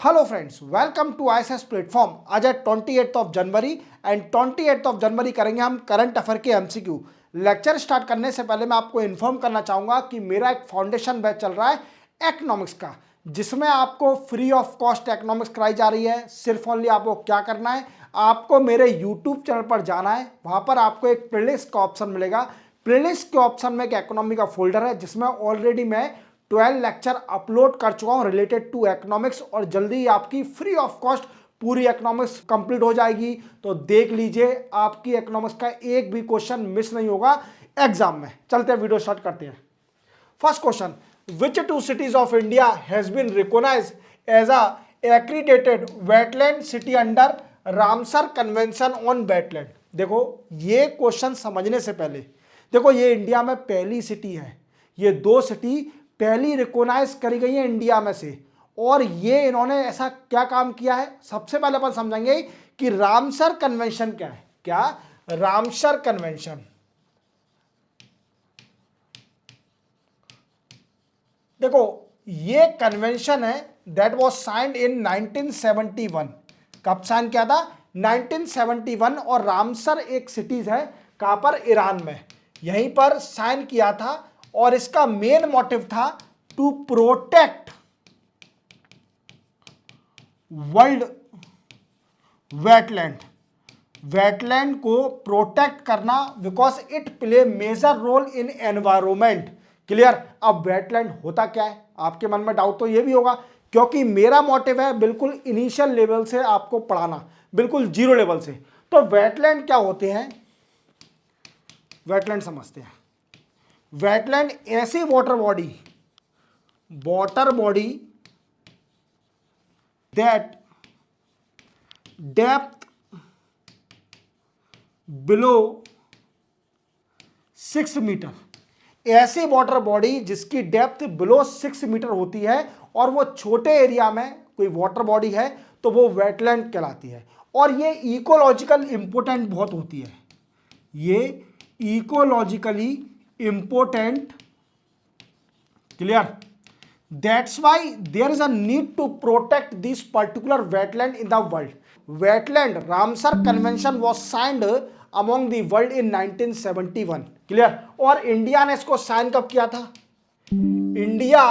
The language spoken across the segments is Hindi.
Hello friends, welcome to ISS platform. आज है 28 of January and 28 of January करेंगे हम करंट अफेयर के एमसीक्यू। लेक्चर स्टार्ट करने से पहले मैं आपको इन्फॉर्म करना चाहूँगा कि मेरा एक फाउंडेशन बैच चल रहा है इकोनॉमिक्स का, जिसमें आपको फ्री ऑफ कॉस्ट इकोनॉमिक्स कराई जा रही है। सिर्फ ओनली आपको क्या करना है, आपको मेरे यूट्यूब चैनल पर जाना है, वहाँ पर आपको एक प्लेलिस्ट का ऑप्शन मिलेगा। प्लेलिस्ट के ऑप्शन में एक इकोनॉमी का फोल्डर है जिसमें ऑलरेडी मैं 12 लेक्चर अपलोड कर चुका हूं रिलेटेड टू इकोनॉमिक्स, और जल्दी ही आपकी फ्री ऑफ कॉस्ट पूरी इकोनॉमिक्स कंप्लीट हो जाएगी। तो देख लीजिए, आपकी इकोनॉमिक्स का एक भी क्वेश्चन मिस नहीं होगा एग्जाम में। चलते हैं, वीडियो स्टार्ट करते हैं। First question, which two cities of India has been recognised as a accredited wetland city under Ramsar convention on wetland. देखो, ये क्वेश्चन समझने से पहले देखो, ये इंडिया में पहली सिटी है। ये दो सिटी पहली रिकॉग्नाइज करी गई है इंडिया में से, और ये इन्होंने ऐसा क्या काम किया है, सबसे पहले अपन समझेंगे कि रामसर कन्वेंशन क्या है। क्या रामसर कन्वेंशन? देखो, ये कन्वेंशन है दैट वाज साइंड इन 1971। कब साइन किया था? 1971। और रामसर एक सिटीज है, कहां पर? ईरान में। यहीं पर साइन किया था, और इसका मेन मोटिव था to protect world wetland. Wetland को प्रोटेक्ट करना, because it play major role in environment. Clear? अब वेटलैंड होता क्या है, आपके मन में डाउट तो ये भी होगा, क्योंकि मेरा मोटिव है बिल्कुल इनिशियल लेवल से आपको पढ़ाना, बिल्कुल जीरो लेवल से। तो वेटलैंड क्या होते हैं, वेटलैंड समझते हैं। वेटलैंड ऐसी water body that depth below 6 metre. ऐसी वाटर बॉडी जिसकी डेप्थ बिलो 6 मीटर होती है, और वो छोटे एरिया में कोई वाटर बॉडी है तो वो वेटलैंड कहलाती है। और ये इकोलॉजिकल इंपोर्टेंट बहुत होती है, ये ecologically important. Clear? That's why there is a need to protect this particular wetland in the world. Wetland Ramsar convention was signed among the world in 1971। Clear? और इंडिया ने इसको साइन कब किया था? India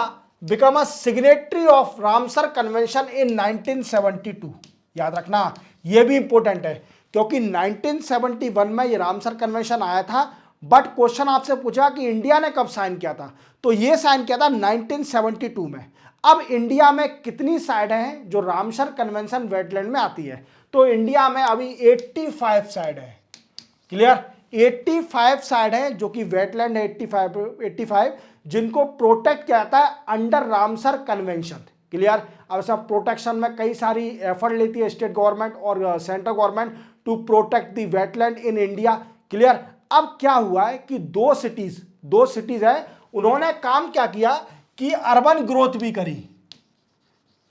become a signatory of Ramsar convention in 1972। याद रखना, यह भी इंपॉर्टेंट है, क्योंकि 1971 में ये रामसर कन्वेंशन आया था। बट क्वेश्चन आपसे पूछा कि इंडिया ने कब साइन किया था, तो ये साइन किया था 1972 में। अब इंडिया में कितनी साइडें हैं जो रामसर कन्वेंशन वेटलैंड में आती है? तो इंडिया में अभी 85 साइड है। क्लियर? 85 साइड है जो कि वेटलैंड है, 85 जिनको प्रोटेक्ट किया जाता है अंडर रामसर कन्वेंशन। क्लियर? अब सब प्रोटेक्शन में कई सारी एफर्ट लेती है स्टेट गवर्नमेंट और central government to protect the wetland in India. Clear? अब क्या हुआ है कि दो सिटीज है, उन्होंने काम क्या किया कि अर्बन ग्रोथ भी करी।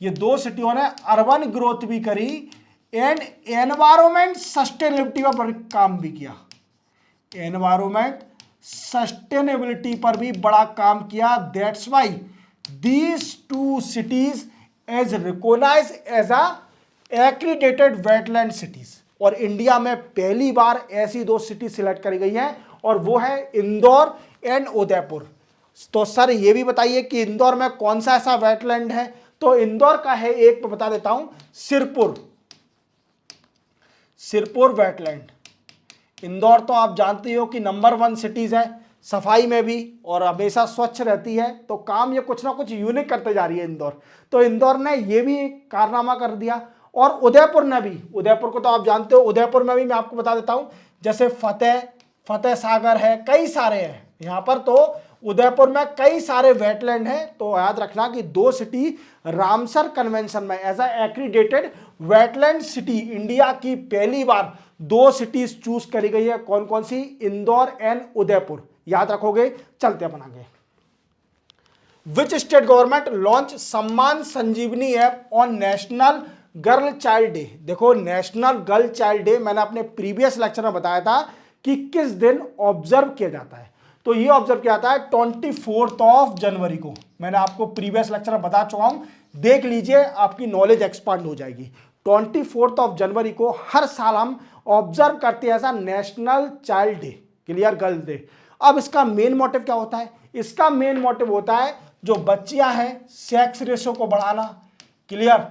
ये दो सिटियों ने अर्बन ग्रोथ भी करी एंड एनवायरमेंट सस्टेनेबिलिटी पर काम भी किया। एनवायरमेंट सस्टेनेबिलिटी पर भी बड़ा काम किया। That's why these two cities as recognised as a accredited wetland cities. और इंडिया में पहली बार ऐसी दो सिटी सिलेक्ट करी गई हैं, और वो है इंदौर एंड उदयपुर। तो सर ये भी बताइए कि इंदौर में कौन सा ऐसा वेटलैंड है? तो इंदौर का है, एक बता देता हूं, सिरपुर वेटलैंड। इंदौर तो आप जानते हो कि नंबर 1 सिटीज है सफाई में भी, और हमेशा स्वच्छ रहती है। तो काम ये कुछ ना कुछ यूनिक करते जा रही है इंदौर। तो इंदौर ने ये भी कारनामा कर दिया। और उदयपुर ने भी, उदयपुर को तो आप जानते हो, उदयपुर में भी मैं आपको बता देता हूं, जैसे फतेह सागर है, कई सारे हैं यहां पर। तो उदयपुर में कई सारे वेटलैंड हैं। तो याद रखना कि दो सिटी रामसर कन्वेंशन में as a accredited wetland city India की पहली बार दो सिटीज चूज करी गई है। कौन कौन सी? इंदौर एंड उदयपुर। याद रखोगे? चलते अपन आगे। Which state government launch Samman Sanjeevani app on national girl child day? देखो, नेशनल गर्ल चाइल्ड डे मैंने अपने प्रीवियस लेक्चर में बताया था कि किस दिन ऑब्जर्व किया जाता है। तो ये ऑब्जर्व किया जाता है 24 ऑफ जनवरी को। मैंने आपको प्रीवियस लेक्चर में बता चुका हूं, देख लीजिए, आपकी नॉलेज एक्सपांड हो जाएगी। 24 जनवरी को हर साल हम ऑब्जर्व करते हैं as national child day, clear, girls day. अब इसका मेन मोटिव क्या होता है? इसका मेन मोटिव होता है जो बच्चियां हैं सेक्स रेशो को बढ़ाना, क्लियर,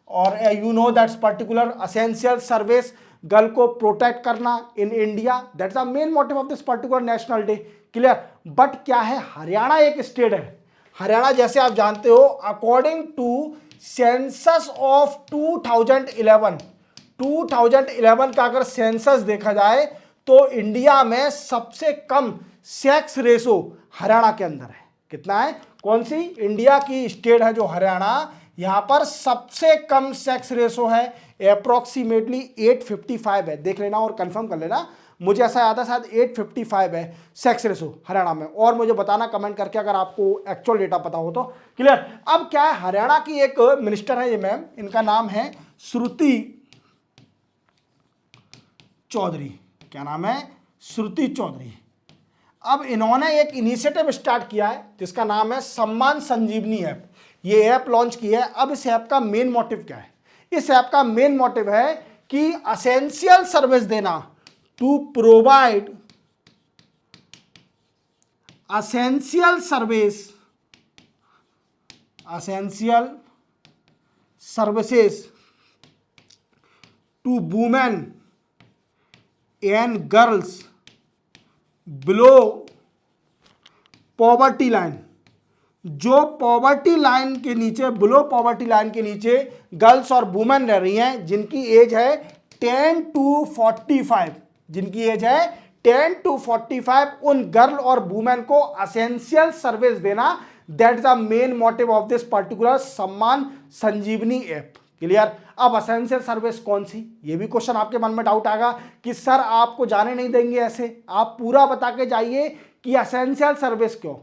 और you know that's particular essential service girl को प्रोटेक्ट करना in India, that's the main motive of this particular national day, clear. But क्या है, हरियाणा एक स्टेट है, हरियाणा जैसे आप जानते हो अकॉर्डिंग टू सेंसस ऑफ 2011 का अगर सेंसस देखा जाए तो इंडिया में सबसे कम सेक्स रेशो हरियाणा के अंदर है। कितना है? कौन सी इंडिया की स्टेट है जो हरियाणा, यहां पर सबसे कम सेक्स रेशो है, अप्रोक्सीमेटली 855 है। देख लेना और कंफर्म कर लेना, मुझे ऐसा याद है शायद 855 है सेक्स रेशो हरियाणा में, और मुझे बताना कमेंट करके अगर आपको एक्चुअल डेटा पता हो तो, क्लियर। अब क्या है, हरियाणा की एक मिनिस्टर है ये मैम, इनका नाम है श्रुति चौधरी। क्या नाम है? श्रुति चौधरी। अब इन्होंने एक इनिशिएटिव स्टार्ट किया है जिसका नाम है सम्मान संजीवनी ऐप। ये ऐप लॉन्च की है। अब इस ऐप का मेन मोटिव क्या है? इस ऐप का मेन मोटिव है कि असेंशियल सर्विस देना, to provide essential services to women and girls below poverty line. जो पॉवर्टी लाइन के नीचे, बिलो पॉवर्टी लाइन के नीचे गर्ल्स और वुमेन रह रही हैं, जिनकी एज है 10 to 45, जिनकी एज है 10 to 45, उन गर्ल और वुमेन को असेंशियल सर्विस देना, that is the main motive of this particular सम्मान संजीवनी ऐप, क्लियर। अब असेंशियल सर्विस कौन सी, ये भी क्वेश्चन आपके मन में डाउट आएगा कि सर आपको जाने नहीं देंगे ऐसे, आप पूरा बता के जाइए कि असेंशियल सर्विस क्यों,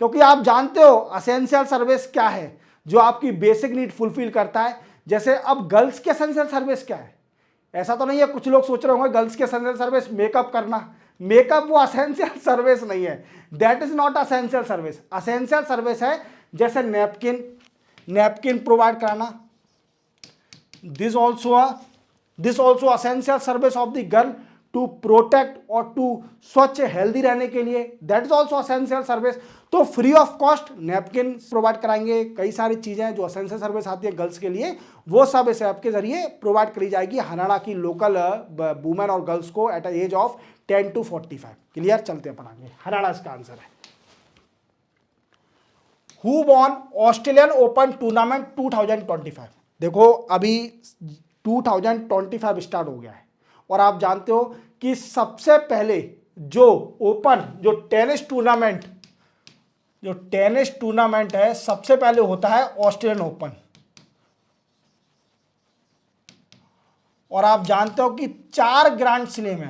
क्योंकि आप जानते हो असेंशियल सर्विस क्या है, जो आपकी बेसिक नीड फुलफिल करता है। जैसे अब गर्ल्स की असेंशियल सर्विस क्या है? ऐसा तो नहीं है, कुछ लोग सोच रहे होंगे गर्ल्स की असेंशियल सर्विस मेकअप करना, मेकअप वो असेंशियल सर्विस नहीं है, that is not essential service. Essential service है जैसे नैपकिन प्रोवाइड कराना, this also essential service of the girl to protect और टू स्वच्छ हेल्दी रहने के लिए, that is also essential service. तो free of cost napkin provide कराएंगे, कई सारी चीजें जो असेंशियल सर्विस आती है गर्ल्स के लिए, वो सब इस ऐप के जरिए प्रोवाइड करी जाएगी हरियाणा की लोकल वुमेन और गर्ल्स को at age of 10 to 45, clear. चलते अपन आगे, हरियाणा इसका आंसर है। Who won Australian Open tournament 2025? देखो अभी 2025 स्टार्ट हो गया है और आप जानते हो कि सबसे पहले जो ओपन, जो टेनिस टूर्नामेंट है, सबसे पहले होता है ऑस्ट्रेलियन ओपन। और आप जानते हो कि 4 ग्रैंड स्लैम है,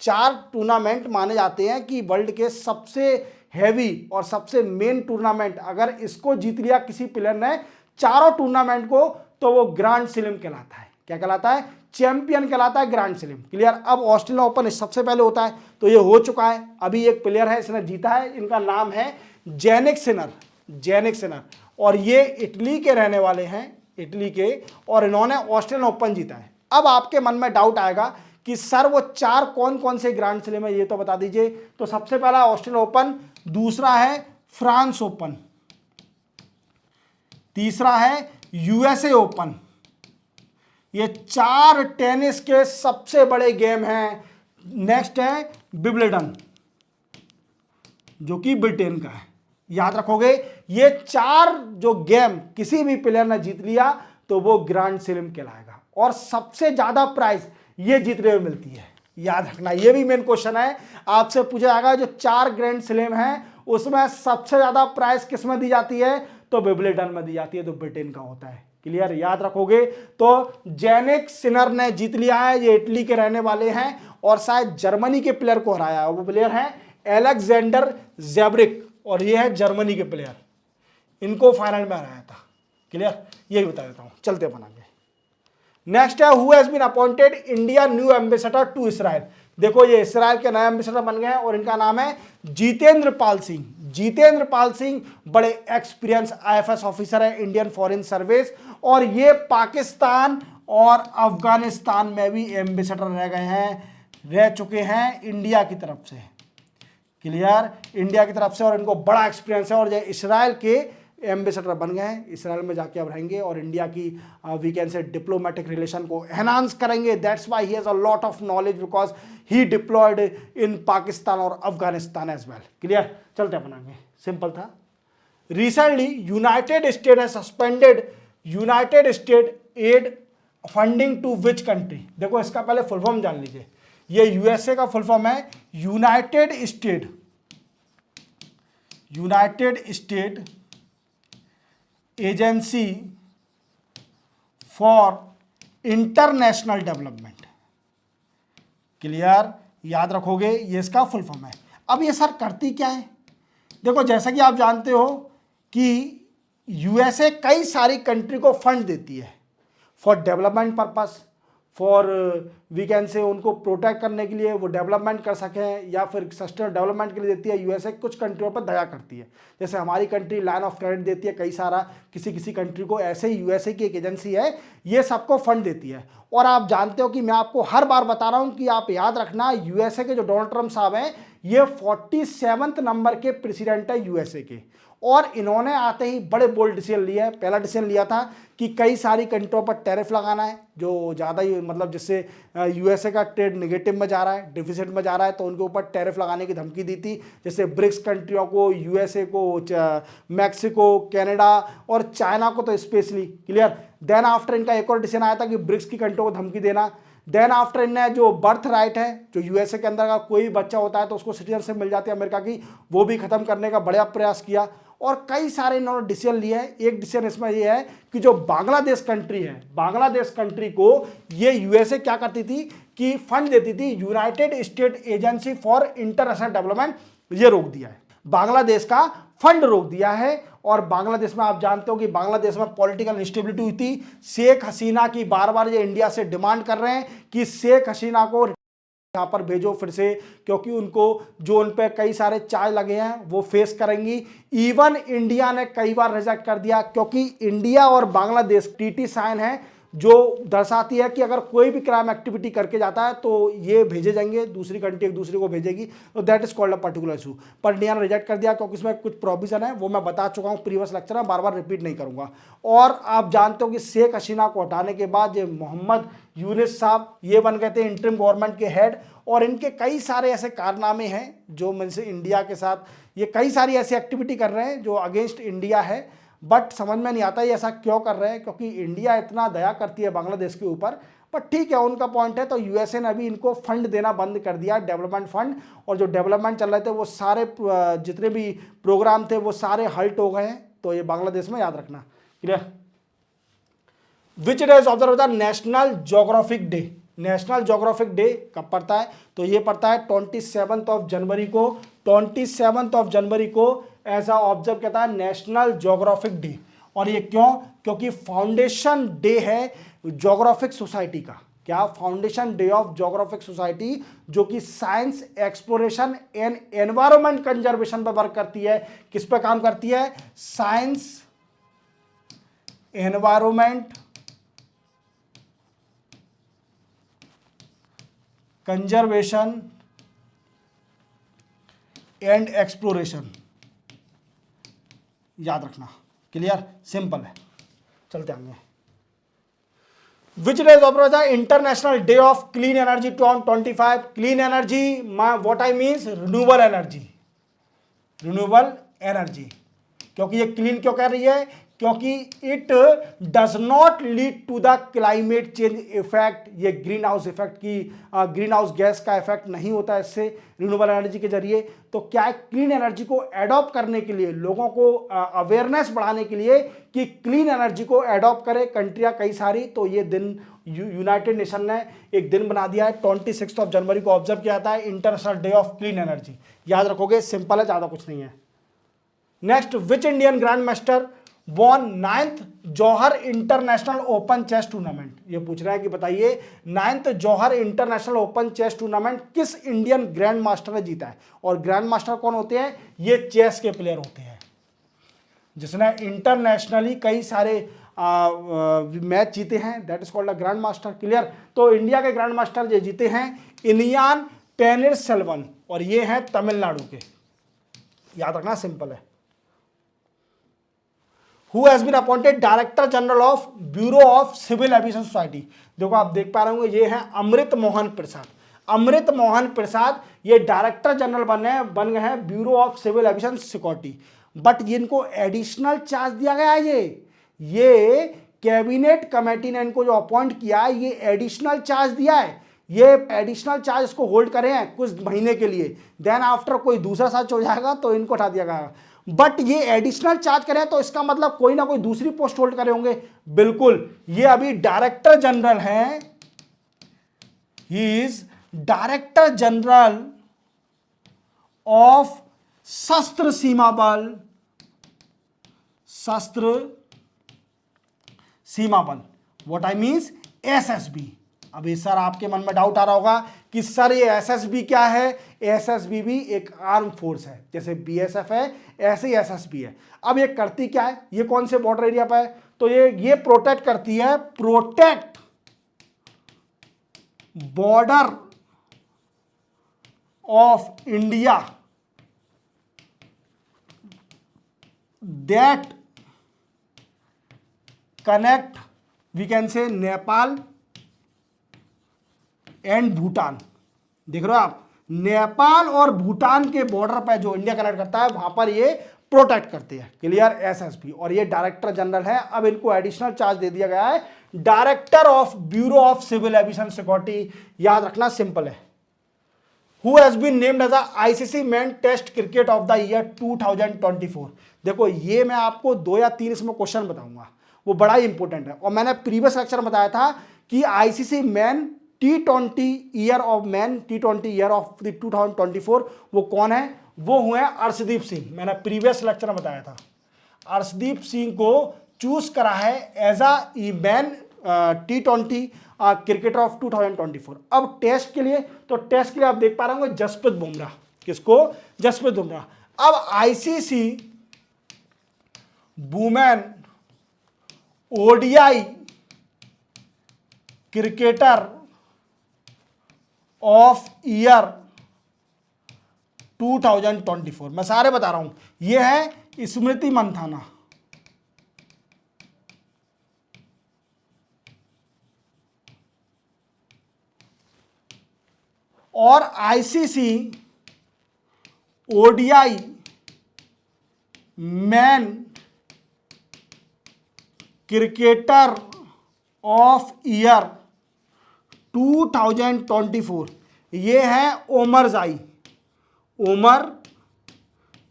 4 टूर्नामेंट माने जाते हैं कि वर्ल्ड के सबसे हैवी और सबसे मेन टूर्नामेंट, अगर इसको जीत लिया किसी प्लेयर ने चारों टूर्नामेंट को, तो वो ग्रैंड स्लैम कहलाता है। क्या कहलाता है? चैंपियन कहलाता है, ग्रैंड स्लैम, क्लियर। अब ऑस्ट्रेलियन ओपन सबसे पहले होता है, तो ये हो चुका है। अभी एक प्लेयर है इसने जीता है, इनका नाम है जेनिक सिनर, और ये इटली के रहने वाले हैं, इटली के, और इन्होंने ऑस्ट्रेलियन ओपन जीता है। अब आपके मन में डाउट आएगा कि सर वो 4 कौन कौन से ग्रैंड स्लैम है, ये तो बता दीजिए। तो सबसे पहला ऑस्ट्रेलियन ओपन, दूसरा है फ्रांस ओपन, तीसरा है यूएसए ओपन। ये 4 टेनिस के सबसे बड़े गेम हैं। नेक्स्ट है विंबलडन, जो कि ब्रिटेन का है। याद रखोगे, ये 4 जो गेम किसी भी प्लेयर ने जीत लिया तो वो ग्रैंड स्लैम कहलाएगा, और सबसे ज्यादा प्राइज ये जीतने में मिलती है। याद रखना, ये भी मेन क्वेश्चन है, आपसे पूछा जाएगा जो 4 ग्रैंड स्लैम हैं उसमें सबसे ज्यादा प्राइज किस में दी जाती है, तो विंबलडन में दी जाती है, तो ब्रिटेन का होता है, क्लियर। याद रखोगे। तो जेनिक सिनर ने जीत लिया है, ये इटली के रहने वाले हैं और शायद जर्मनी के प्लेयर को हराया है। वो प्लेयर है एलेक्जेंडर ज़ेवरिक, और ये है जर्मनी के प्लेयर, इनको फाइनल में हराया था, क्लियर। ये बता देता हूं, चलते अपन आगे। नेक्स्ट है who has been appointed India new ambassador to Israel. देखो ये इसराइल के नए एम्बेसडर बन गए हैं और इनका नाम है जितेंद्र पाल सिंह। जितेंद्र पाल सिंह बड़े एक्सपीरियंस आईएफएस ऑफिसर है इंडियन फॉरेन सर्विस, और ये पाकिस्तान और अफगानिस्तान में भी एम्बेसडर रह चुके हैं इंडिया की तरफ से। क्लियर, इंडिया की तरफ से, और इनको बड़ा एक्सपीरियंस है और ये इसराइल के एम्बेसडर बन गए हैं। इसराइल में जाके अब रहेंगे और इंडिया की वी कैन से डिप्लोमेटिक रिलेशन को एनहांस करेंगे। That's why he has a lot of knowledge because he deployed in Pakistan और अफगानिस्तान एज वेल। क्लियर, चलते अपन आगे, सिंपल था। Recently United State has suspended United State aid funding to which country. देखो इसका पहले फुल फॉर्म जान लीजिए। ये यूएसए का फुल फॉर्म है United state agency for international development. Clear, याद रखोगे ये इसका फुल फॉर्म है। अब ये सर करती क्या है? देखो जैसा कि आप जानते हो कि यूएसए कई सारी कंट्री को फंड देती है for development purpose, for we can say उनको प्रोटेक्ट करने के लिए, वो डेवलपमेंट कर सकें, या फिर सस्टेनेबल डेवलपमेंट के लिए देती है। यूएसए कुछ कंट्रियों पर दया करती है, जैसे हमारी कंट्री लाइन ऑफ क्रेडिट देती है कई सारा किसी कंट्री को, ऐसे ही यूएसए की एक एजेंसी है, ये सबको फंड देती है। और आप जानते हो कि मैं आपको हर बार बता रहा हूं कि आप याद रखना, यूएसए के जो डोनाल्ड ट्रम्प साहब हैं ये 47वें नंबर के प्रेसिडेंट है यूएसए के, और इन्होंने आते ही बड़े बोल्ड डिसीजन लिया है। पहला डिसीजन लिया था कि कई सारी कंट्रियों पर टैरिफ लगाना है जो ज़्यादा ही मतलब जिससे यूएसए का ट्रेड नेगेटिव में जा रहा है, डिफिसिट में जा रहा है, तो उनके ऊपर टैरिफ लगाने की धमकी दी थी। जैसे ब्रिक्स कंट्रियों को, यूएसए को, मैक्सिको, कनाडा और चाइना को तो स्पेशली। क्लियर, देन आफ्टर इनका एक और डिसीजन आया था कि ब्रिक्स की कंट्रियों को धमकी देना। देन आफ्टर इनने जो बर्थ राइट है, जो यूएसए के अंदर का कोई बच्चा होता है तो उसको सिटीजनशिप मिल जाती है अमेरिका की, वो भी खत्म करने का बड़ा प्रयास किया। और कई सारे इन्होंने डिसीजन लिए हैं। एक डिसीजन इसमें ये है कि जो बांग्लादेश कंट्री है, बांग्लादेश कंट्री को ये यूएसए क्या करती थी कि फंड देती थी, United state agency for international development, ये रोक दिया है, बांग्लादेश का फंड रोक दिया है। और बांग्लादेश में आप जानते हो कि बांग्लादेश में पॉलिटिकल इंस्टेबिलिटी हुई थी। शेख हसीना की बार बार ये इंडिया से डिमांड कर रहे हैं कि शेख हसीना को यहाँ पर भेजो फिर से, क्योंकि उनको जो उन पे कई सारे चार्ज लगे हैं वो फेस करेंगी। इवन इंडिया ने कई बार रिजेक्ट कर दिया, क्योंकि इंडिया और बांग्लादेश टीटी साइन है जो दर्शाती है कि अगर कोई भी क्राइम एक्टिविटी करके जाता है तो ये भेजे जाएंगे, दूसरी कंट्री एक दूसरे को भेजेगी, तो that is called a particular issue. पर इंडिया ने रिजेक्ट कर दिया क्योंकि इसमें कुछ प्रोविजन है, वो मैं बता चुका हूँ प्रीवियस लेक्चर में, बार बार रिपीट नहीं करूंगा। और आप जानते हो कि शेख हसीना को हटाने के बाद ये मोहम्मद यूनिस साहब ये बन गए थे इंटरिम गवर्नमेंट के हेड, और इनके कई सारे ऐसे कारनामे हैं जो मन से इंडिया के साथ ये कई सारी ऐसी एक्टिविटी कर रहे हैं जो अगेंस्ट इंडिया है। बट समझ में नहीं आता ये ऐसा क्यों कर रहे हैं, क्योंकि इंडिया इतना दया करती है बांग्लादेश के ऊपर। बट ठीक है, उनका पॉइंट है। तो यूएसए ने अभी इनको फंड देना बंद कर दिया, डेवलपमेंट फंड, और जो डेवलपमेंट चल रहे थे वो सारे जितने भी प्रोग्राम थे वो सारे हल्ट हो गए हैं। तो ये बांग्लादेश में याद रखना। Clear. Which day is observe the national geographic day. National geographic day कब पड़ता है? तो ये पड़ता है 27 जनवरी को। 27 जनवरी को ऐसा ऑब्जर्व कहता है नेशनल ज्योग्राफिक डे। और ये क्यों? क्योंकि फाउंडेशन डे है ज्योग्राफिक सोसाइटी का। क्या? Foundation day of geographic society, जो कि science exploration and environment conservation पर वर्क करती है। किस पे काम करती है? Science, environment, conservation and exploration. याद रखना। क्लियर, सिंपल है। चलते आगे। Which day is observe the international day of clean energy 25। Clean energy what I means renewable energy. Renewable energy, क्योंकि ये क्लीन क्यों कह रही है? क्योंकि it does not lead to the climate change effect. ये ग्रीन हाउस इफेक्ट की ग्रीन हाउस गैस का इफेक्ट नहीं होता है इससे रिन्यूएबल एनर्जी के जरिए। तो क्या है, क्लीन एनर्जी को एडॉप्ट करने के लिए, लोगों को अवेयरनेस बढ़ाने के लिए कि क्लीन एनर्जी को एडॉप्ट करे कंट्रियां कई सारी, तो ये दिन यूनाइटेड नेशन ने एक दिन बना दिया है। 26 जनवरी को ऑब्जर्व किया जाता है international day of clean energy. याद रखोगे, सिंपल है, ज़्यादा कुछ नहीं है। Next, which Indian grand master won 9th Johor international open chess tournament. ये पूछ रहा है कि बताइए 9th Johor international open chess tournament किस इंडियन ग्रैंड मास्टर ने जीता है। और ग्रैंड मास्टर कौन होते हैं? ये चेस के प्लेयर होते हैं जिसने इंटरनेशनली कई सारे मैच जीते हैं, that is called a grand master. Clear? तो इंडिया के ग्रैंड मास्टर जो जीते हैं इलियान पेनिरसेल्वन, और ये हैं तमिलनाडु के। याद रखना, सिंपल है। Who has been appointed director general of bureau of civil aviation society. देखो आप देख पा रहे होंगे, ये है अमृत मोहन प्रसाद। अमृत मोहन प्रसाद ये डायरेक्टर जनरल बन गए हैं bureau of civil aviation security. But इनको एडिशनल चार्ज दिया गया है। ये कैबिनेट कमेटी ने इनको जो अपॉइंट किया है, ये एडिशनल चार्ज दिया है। ये एडिशनल चार्ज इसको होल्ड करे हैं कुछ महीने के लिए, देन आफ्टर कोई दूसरा सर्च हो जाएगा तो इनको उठा दिया जाएगा। बट ये एडिशनल चार्ज करें तो इसका मतलब कोई ना कोई दूसरी पोस्ट होल्ड करे होंगे। बिल्कुल, ये अभी डायरेक्टर जनरल हैं। He is director general of शस्त्र सीमा बल, शस्त्र सीमा बल, व्हाट आई मीन्स एसएसबी। अभी सर आपके मन में डाउट आ रहा होगा कि सर ये एसएसबी क्या है? एसएसबी भी एक आर्म फोर्स है, जैसे बीएसएफ है ऐसे ही एसएसबी है। अब ये करती क्या है? ये कौन से बॉर्डर एरिया पर है? तो ये प्रोटेक्ट करती है, protect border of India that connect we can say Nepal and Bhutan. देख रहे हो आप, नेपाल और भूटान के बॉर्डर पर जो इंडिया कनेक्ट करता है वहां पर ये प्रोटेक्ट करते हैं। क्लियर? एसएसबी। और ये डायरेक्टर जनरल है। अब इनको एडिशनल चार्ज दे दिया गया है director of bureau of civil aviation security. याद रखना, सिंपल है। Who has been named as ICC man test cricket of the year 2024। देखो ये मैं आपको 2 या 3 इसमें क्वेश्चन बताऊंगा, वो बड़ा ही इंपॉर्टेंट है। और मैंने प्रीवियस लेक्चर में बताया था कि ICC man T20 year of 2024 वो कौन है? वो हुए अर्शदीप सिंह। मैंने प्रीवियस लेक्चर में बताया था, अर्शदीप सिंह को चूज करा है as a man T20 cricketer of 2024। अब टेस्ट के लिए, तो टेस्ट के लिए आप देख पा रहे होंगे जसप्रीत बुमराह। किसको? जसप्रीत बुमराह। अब ICC women ODI cricketer of year 2024, मैं सारे बता रहा हूं। यह है स्मृति मंथाना, और ICC ODI man cricketer of year 2024 ये है ओमर जाई। ओमर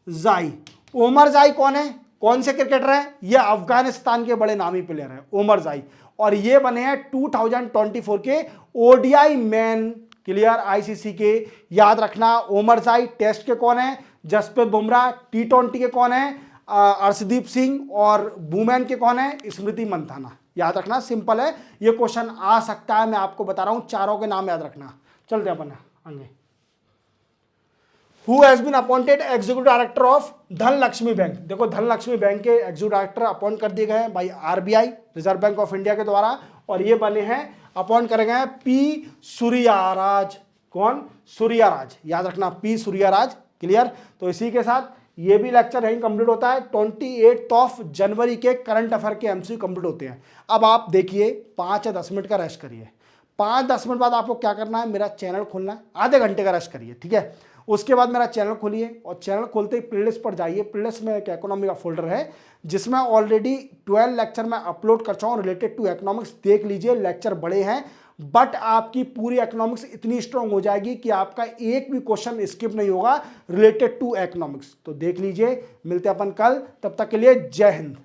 जाई, ओमर जाई कौन है? कौन से क्रिकेटर है? ये अफगानिस्तान के बड़े नामी प्लेयर है ओमर जाई, और ये बने हैं 2024 के ओडीआई मैन। क्लियर? आईसीसी के। याद रखना, ओमर जाई टेस्ट के कौन है? जसप्रीत बुमराह। T20 के कौन है? अर्शदीप सिंह। और वुमेन के कौन है? स्मृति मंथाना। याद रखना, सिंपल है। ये क्वेश्चन आ सकता है, मैं आपको बता रहा हूं, चारों के नाम याद रखना। चलते अपन आगे। Who has been appointed executive director of Dhanlaxmi Bank. देखो धनलक्ष्मी बैंक के एग्जीक्यूटिव डायरेक्टर अपॉइंट कर दिए गए हैं by RBI, Reserve Bank of India के द्वारा, और ये बने हैं, अपॉइंट करे गए हैं पी सूर्याराज। कौन? सूर्याराज। याद रखना, पी सूर्याराज। क्लियर? तो इसी के साथ ये भी लेक्चर यहीं कंप्लीट होता है। 28 जनवरी के करंट अफेयर के एमसीक्यू कंप्लीट होते हैं। अब आप देखिए 5 या 10 मिनट का रेस्ट करिए। 5-10 मिनट बाद आपको क्या करना है? मेरा चैनल खोलना है, आधे घंटे का रेस्ट करिए, ठीक है? उसके बाद मेरा चैनल खोलिए, और चैनल खोलते ही प्लेलिस्ट पर जाइए। प्लेलिस्ट में एक इकोनॉमी का फोल्डर है जिसमें ऑलरेडी 12 लेक्चर मैं अपलोड कर चुका हूँ रिलेटेड टू इकोनॉमिक्स। देख लीजिए, लेक्चर बड़े हैं, बट आपकी पूरी इकोनॉमिक्स इतनी स्ट्रांग हो जाएगी कि आपका एक भी क्वेश्चन स्किप नहीं होगा रिलेटेड टू इकोनॉमिक्स। तो देख लीजिए, मिलते हैं अपन कल, तब तक के लिए जय हिंद।